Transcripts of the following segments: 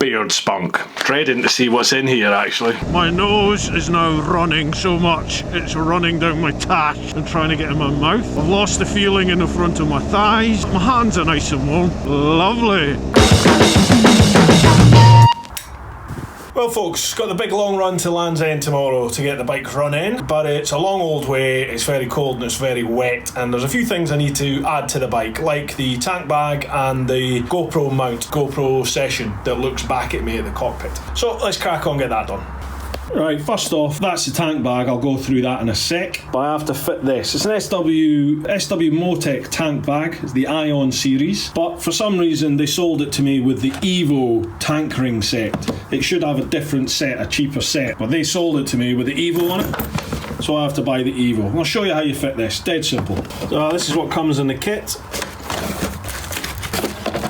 beard spunk. Dreading to see what's in here actually. My nose is now running so much, it's running down my tash and trying to get in my mouth. I've lost the feeling in the front of my thighs. My hands are nice and warm. Lovely. Well folks, got the big long run to Land's End tomorrow to get the bike running, but it's a long old way, it's very cold and it's very wet, and there's a few things I need to add to the bike, like the tank bag and the GoPro mount, GoPro session that looks back at me at the cockpit. So let's crack on, get that done. Right, first off, that's the tank bag. I'll go through that in a sec, but I have to fit this. It's an SW Motec tank bag. It's the Ion series, but for some reason they sold it to me with the Evo tank ring set. It should have a different set, a cheaper set, but they sold it to me with the Evo on it, so I have to buy the Evo. I'll show you how you fit this, dead simple. So this is what comes in the kit.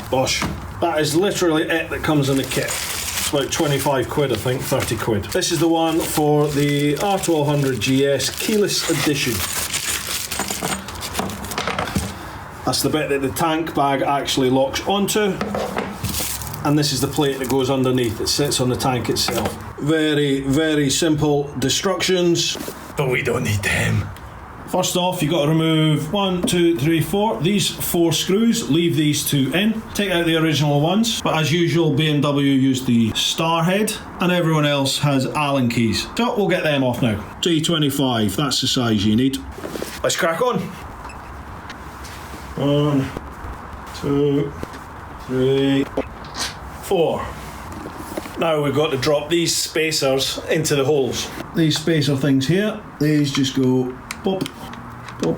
Bosh, that is literally it that comes in the kit. About 25 quid, I think, 30 quid. This is the one for the R1200GS keyless edition. That's the bit that the tank bag actually locks onto, and this is the plate that goes underneath. It sits on the tank itself. Very, very simple instructions, but we don't need them. First off, you've got to remove 1, 2, 3, 4. These 4 screws, leave these 2 in. Take out the original ones, but as usual, BMW used the star head, and everyone else has Allen keys. So we'll get them off now. G25, that's the size you need. Let's crack on. 1, 2, 3, 4. Now we've got to drop these spacers into the holes. These spacer things here, these just go pop, pop,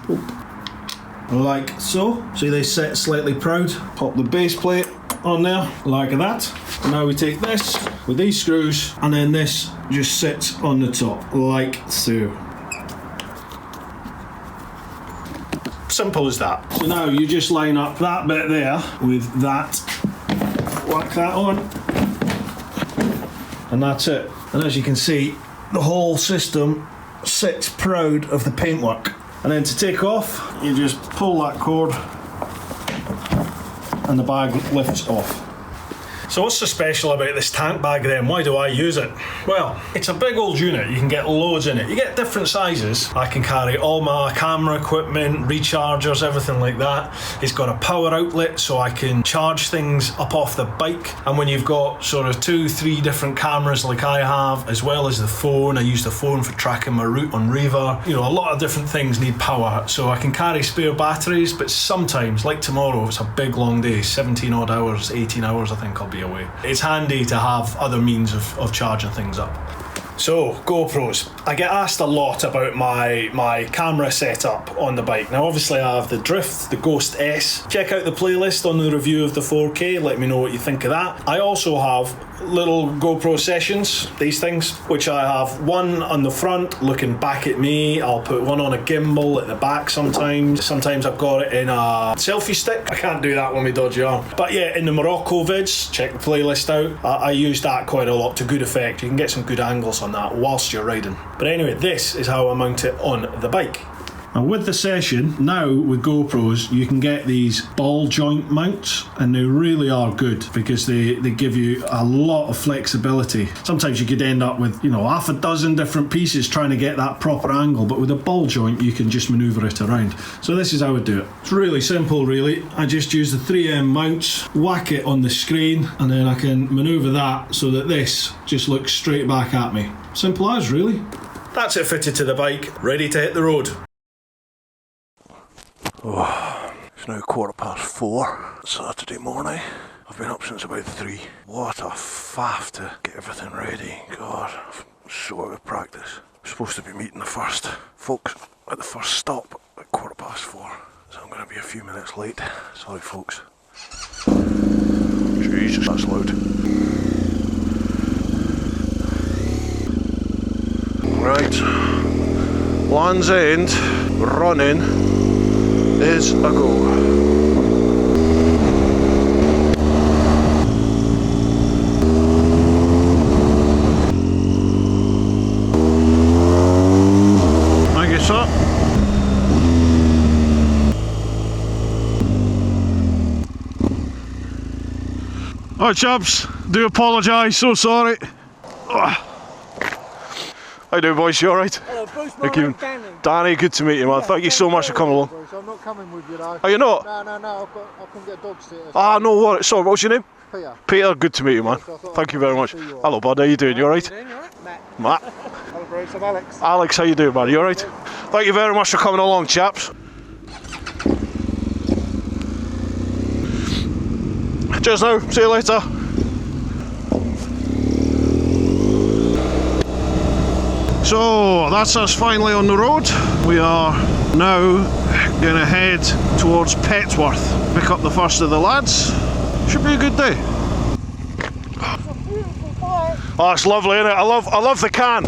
pop, like so. See, they set slightly proud. Pop the base plate on there, like that. And now we take this with these screws, and then this just sits on the top, like so. Simple as that. So now you just line up that bit there with that, whack that on, and that's it. And as you can see, the whole system sits proud of the paintwork. And then to take off, you just pull that cord and the bag lifts off. So what's so special about this tank bag then? Why do I use it? Well, it's a big old unit. You can get loads in it. You get different sizes. I can carry all my camera equipment, rechargers, everything like that. It's got a power outlet so I can charge things up off the bike. And when you've got sort of 2, 3 different cameras like I have, as well as the phone, I use the phone for tracking my route on Riva. You know, a lot of different things need power. So I can carry spare batteries, but sometimes, like tomorrow, it's a big long day, 17 odd hours, 18 hours I think I'll be away. It's handy to have other means of charging things up. So, GoPros. I get asked a lot about my camera setup on the bike. Now obviously I have the Drift, the Ghost S. Check out the playlist on the review of the 4K, let me know what you think of that. I also have little GoPro sessions, these things, which I have one on the front looking back at me. I'll put one on a gimbal at the back sometimes. Sometimes I've got it in a selfie stick. I can't do that with my dodgy arm. But yeah, in the Morocco vids, check the playlist out. I use that quite a lot to good effect. You can get some good angles on that whilst you're riding. But anyway, this is how I mount it on the bike. And with the session, now with GoPros, you can get these ball joint mounts, and they really are good because they give you a lot of flexibility. Sometimes you could end up with, you know, half a dozen different pieces trying to get that proper angle, but with a ball joint, you can just maneuver it around. So this is how I do it. It's really simple, really. I just use the 3M mounts, whack it on the screen, and then I can maneuver that so that this just looks straight back at me. Simple as, really. That's it fitted to the bike, ready to hit the road. Oh, it's now 4:15 Saturday morning. I've been up since about 3. What a faff to get everything ready. God, I'm so out of practice. I'm supposed to be meeting the first folks at the first stop at 4:15, so I'm going to be a few minutes late. Sorry folks. Jesus, that's loud. Right, Land's End running is a go. I guess so. Alright, chaps. Do apologise, so sorry. How you doing, boys? You alright? Hello, Bruce. My name's Danny. Danny, good to meet you, man. Thank you so much for coming along. Bruce, I'm not coming with you though. Are you not? No, I couldn't get a dog sitter. Ah, no worries. Sorry, what's your name? Peter. Peter, good to meet you, man. Thank you very much. Hello, bud. How you doing? You alright? Matt. Hello, Bruce. I'm Alex. Alex, how you doing, man? You alright? Thank you very much for coming along, chaps. Cheers now. See you later. So that's us finally on the road. We are now going to head towards Petworth, pick up the first of the lads. Should be a good day. It's a beautiful bike. Oh, it's lovely, isn't it? I love the can.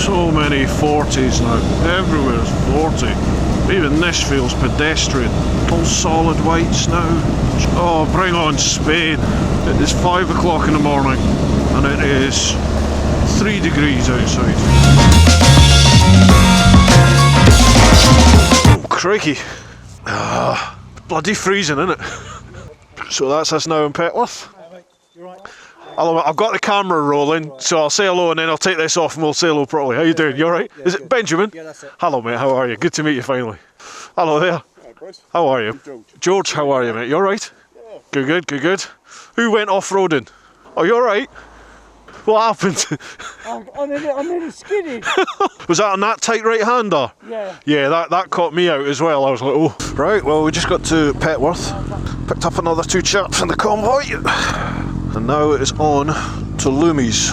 So many 40s now. Everywhere's 40. Even this feels pedestrian. All solid whites now. Oh, bring on Spain. It is 5 o'clock in the morning and it is 3 degrees outside. Oh, crikey. Bloody freezing, isn't it? So that's us now in Petworth. Hello, I've got the camera rolling, so I'll say hello and then I'll take this off and we'll say hello properly. How you doing? You alright? Is it Benjamin? Yeah, that's it. Hello, mate. How are you? Good to meet you finally. Hello there. Hello, Bruce. How are you? George, how are you, mate? You alright? Yeah. Good. Who went off-roading? Oh, you alright? What happened? I'm nearly skidded. Was that on that tight right-hander? Yeah. Yeah, that caught me out as well. I was like, oh. Right, well, we just got to Petworth. Picked up another 2 chaps in the convoy. And now it is on to Loomies.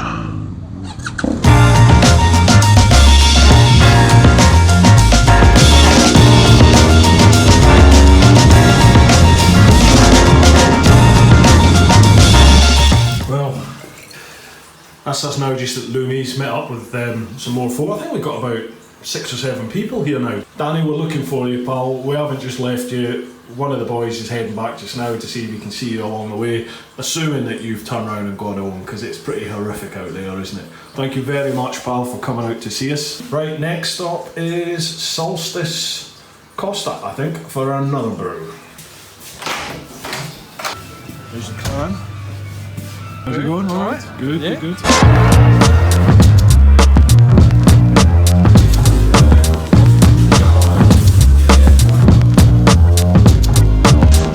Well, that's us now just at Loomies, met up with some more folk. I think we've got about 6 or 7 people here now. Danny, we're looking for you, pal. We haven't just left you. One of the boys is heading back just now to see if he can see you along the way, assuming that you've turned around and gone home, because it's pretty horrific out there, isn't it? Thank you very much, pal, for coming out to see us. Right, next stop is Solstice Costa, I think, for another brew. There's the can. How's it going? All right? Good, yeah. Good.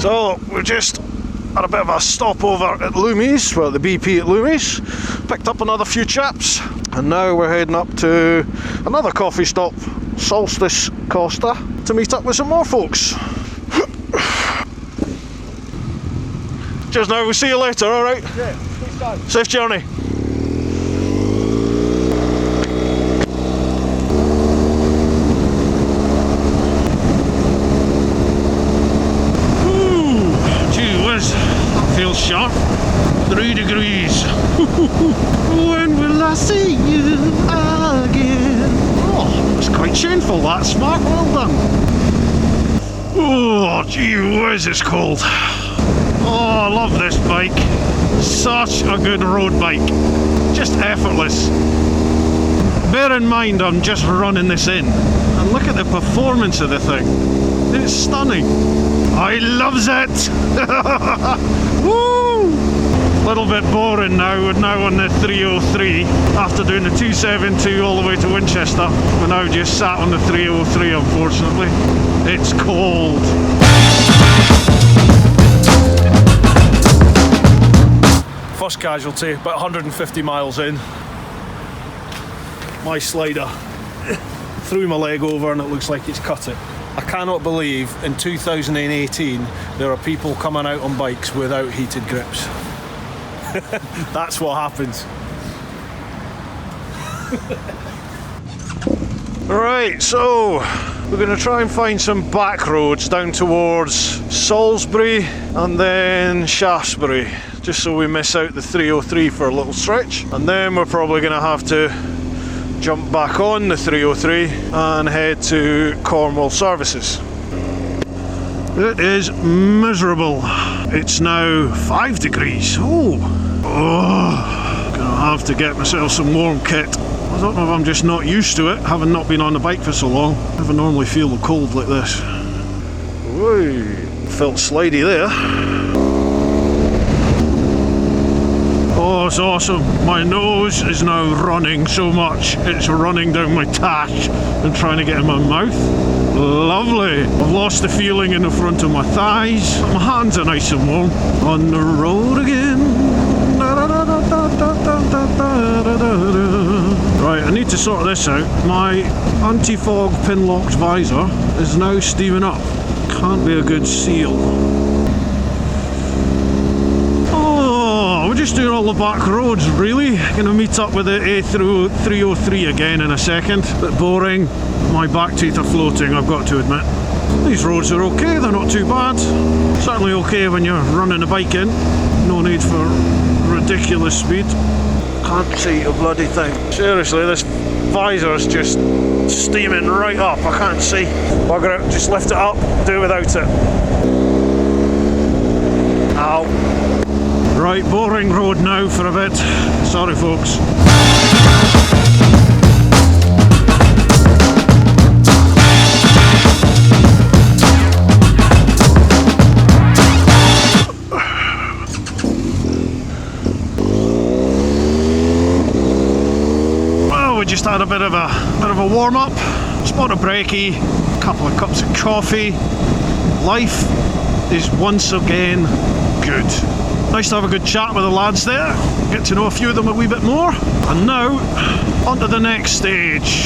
So we're just at a bit of a stopover at Loomies, well, the BP at Loomies. Picked up another few chaps, and now we're heading up to another coffee stop, Solstice Costa, to meet up with some more folks. Cheers now, we'll see you later, alright? Yeah, please go. Safe journey. Feels sharp. 3 degrees. When will I see you again? Oh, it's quite shameful, that smart. Well done. Oh, gee whiz, it's cold. Oh, I love this bike. Such a good road bike. Just effortless. Bear in mind, I'm just running this in. And look at the performance of the thing. It's stunning. I loves it. Woo! Little bit boring now. We're now on the 303 after doing the 272 all the way to Winchester. We're now just sat on the 303, unfortunately. It's cold. First casualty, about 150 miles in. My slider threw my leg over and it looks like it's cut it. I cannot believe in 2018 there are people coming out on bikes without heated grips. That's what happens. Right, so we're going to try and find some back roads down towards Salisbury and then Shaftesbury, just so we miss out the 303 for a little stretch, and then we're probably going to have to jump back on the 303 and head to Cornwall Services. It is miserable. It's now 5 degrees. Oh, gonna have to get myself some warm kit. I don't know if I'm just not used to it, having not been on the bike for so long. I never normally feel the cold like this. Whee! Felt slidey there. Oh, it's awesome. My nose is now running so much. It's running down my tash and trying to get in my mouth. Lovely. I've lost the feeling in the front of my thighs. My hands are nice and warm. On the road again. Right, I need to sort this out. My anti-fog pin-locked visor is now steaming up. Can't be a good seal. Oh, we're just doing all the back roads, really. Gonna meet up with the A303 again in a second. Bit boring. My back teeth are floating, I've got to admit. These roads are okay, they're not too bad. Certainly okay when you're running a bike in. No need for ridiculous speed. Can't see a bloody thing. Seriously, this visor's just steaming right up. I can't see. Bugger it, just lift it up, do without it. Ow. Right, boring road now for a bit. Sorry folks. Just had a bit of a warm-up, spot of brekkie, a couple of cups of coffee. Life is once again good. Nice to have a good chat with the lads there, get to know a few of them a wee bit more. And now, on to the next stage,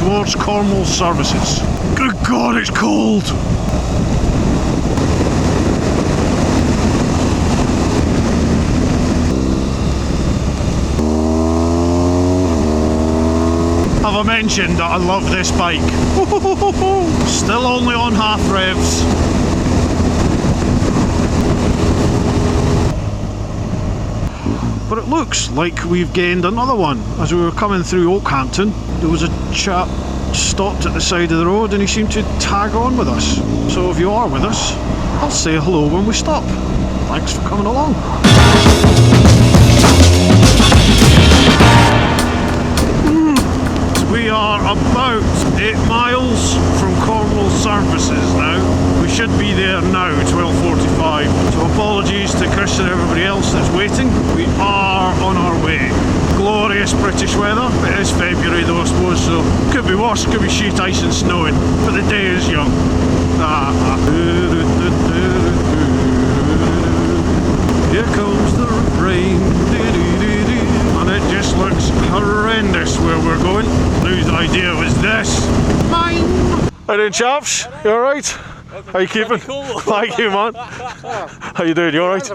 towards Cornwall services. Good God, it's cold! Have I mentioned that I love this bike? Still only on half revs. But it looks like we've gained another one. As we were coming through Oakhampton, there was a chap stopped at the side of the road and he seemed to tag on with us. So if you are with us, I'll say hello when we stop. Thanks for coming along. We are about 8 miles from Cornwall services now. We should be there now, 12:45. So apologies to Chris and everybody else that's waiting. We are on our way. Glorious British weather. It is February though, I suppose, so could be worse, could be sheet ice and snowing, but the day is young. Here comes the rain. And it just looks horrendous where we're going. Whose idea was this? Mine! How you doing, chaps? You alright? How you keeping? Cool. Thank you, man. How you doing? You alright?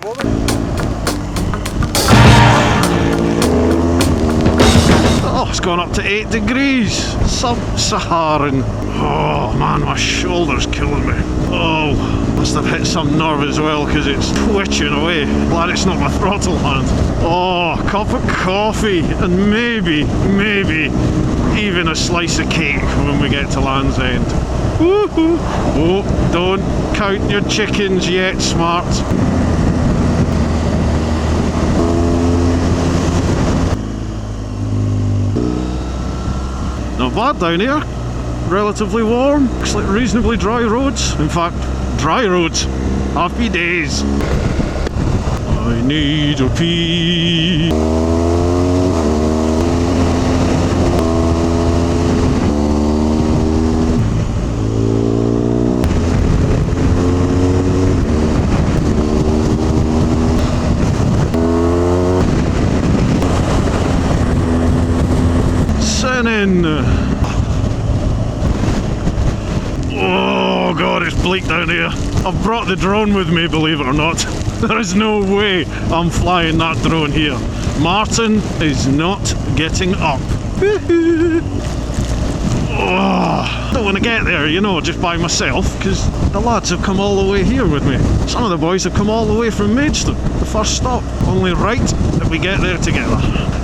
Oh, it's gone up to 8 degrees. Sub-Saharan. Oh man, my shoulder's killing me. Oh, must have hit some nerve as well because it's twitching away. Glad it's not my throttle hand. Oh, a cup of coffee and maybe even a slice of cake when we get to Land's End. Woohoo! Oh, don't count your chickens yet, smart. Not bad down here. Relatively warm. Looks like reasonably dry roads. In fact, dry roads. Happy days. I need a pee. Oh god, it's bleak down here. I've brought the drone with me, believe it or not. There is no way I'm flying that drone here. Martin is not getting up. Oh, don't want to get there, you know, just by myself, because the lads have come all the way here with me. Some of the boys have come all the way from Maidstone, the first stop. Only right that we get there together.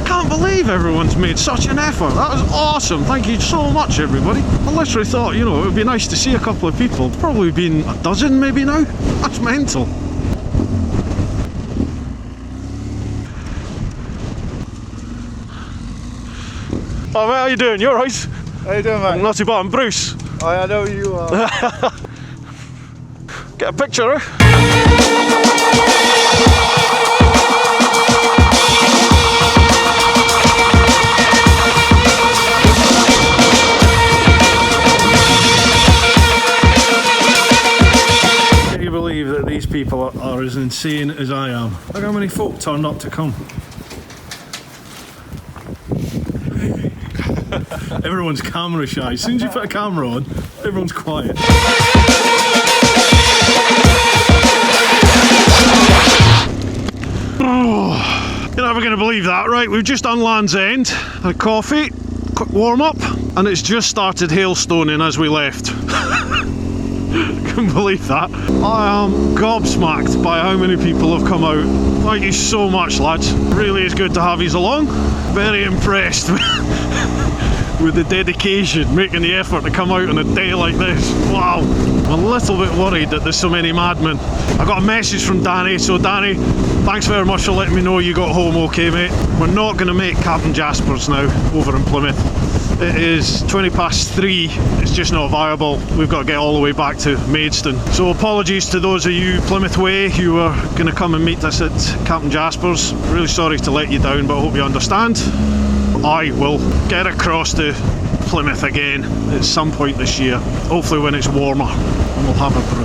Can't believe everyone's made such an effort. That was awesome. Thank you so much, everybody. I literally thought, you know, it would be nice to see a couple of people. Probably been a dozen maybe now. That's mental. Oh, mate, how you doing? You alright? How you doing, mate? Not too bad. I'm Bruce. I know you are. Get a picture, eh? Can you believe that these people are as insane as I am? Look how many folk turned up to come. Everyone's camera shy. As soon as you put a camera on, everyone's quiet. Oh, you're never going to believe that, right? We've just done Land's End, had a coffee, quick warm up, and it's just started hailstoning as we left. Couldn't believe that. I am gobsmacked by how many people have come out. Thank you so much, lads. Really is good to have you along. Very impressed with the dedication, making the effort to come out on a day like this. Wow. I'm a little bit worried that there's so many madmen. I got a message from Danny, so Danny, thanks very much for letting me know you got home okay, mate. We're not going to make Captain Jasper's now over in Plymouth. It is 3:20. It's just not viable. We've got to get all the way back to Maidstone. So apologies to those of you Plymouth way who are going to come and meet us at Captain Jasper's. Really sorry to let you down, but I hope you understand. I will get across to Plymouth again at some point this year, hopefully when it's warmer, and we'll have a brew.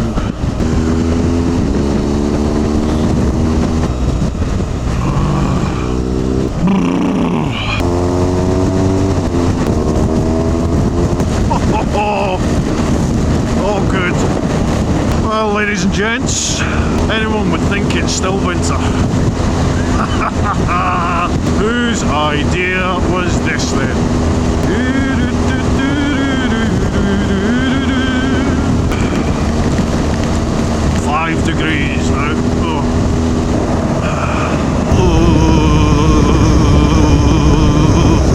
Oh good. Well, ladies and gents, anyone would think it's still winter. Whose idea was this then? 5 degrees now.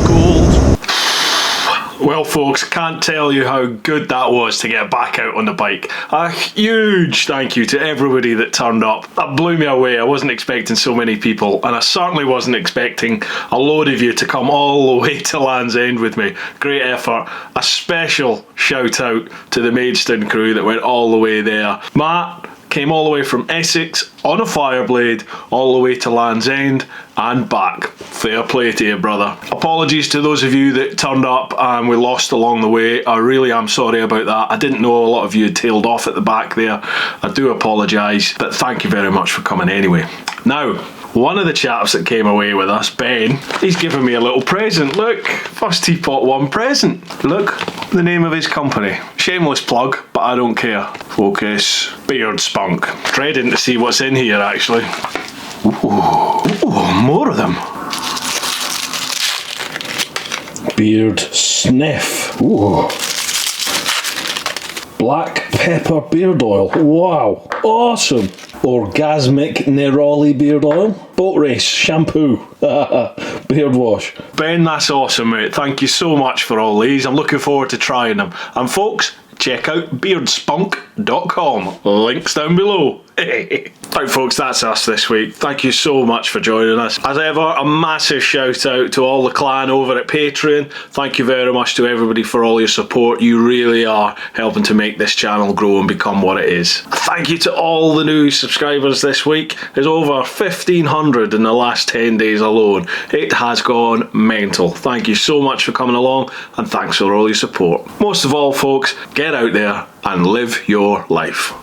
Cold. Well, folks, can't tell you how good that was to get back out on the bike. A huge thank you to everybody that turned up. That blew me away. I wasn't expecting so many people, and I certainly wasn't expecting a load of you to come all the way to Land's End with me. Great effort. A special shout out to the Maidstone crew that went all the way there. Matt came all the way from Essex on a Fireblade all the way to Land's End and back. Fair play to you, brother. Apologies to those of you that turned up and we lost along the way. I really am sorry about that. I didn't know a lot of you had tailed off at the back there. I do apologise, but thank you very much for coming anyway. Now, one of the chaps that came away with us, Ben, he's given me a little present. Look, first TeapotOne present. Look, the name of his company. Shameless plug, but I don't care. Focus. Beard Spunk. Dreading to see what's in here, actually. Ooh, more of them. Beard Sniff. Ooh. Black pepper beard oil. Wow, awesome. Orgasmic Neroli beard oil. Boat race shampoo. Beard wash. Ben, that's awesome, mate. Thank you so much for all these. I'm looking forward to trying them. And folks, check out beardspunk.com. Links down below. Right, folks, that's us this week. Thank you so much for joining us. As ever, a massive shout out to all the clan over at Patreon. Thank you very much to everybody for all your support. You really are helping to make this channel grow and become what it is. Thank you to all the new subscribers this week. There's over 1,500 in the last 10 days alone. It has gone mental. Thank you so much for coming along, and thanks for all your support. Most of all, folks, get out there and live your life.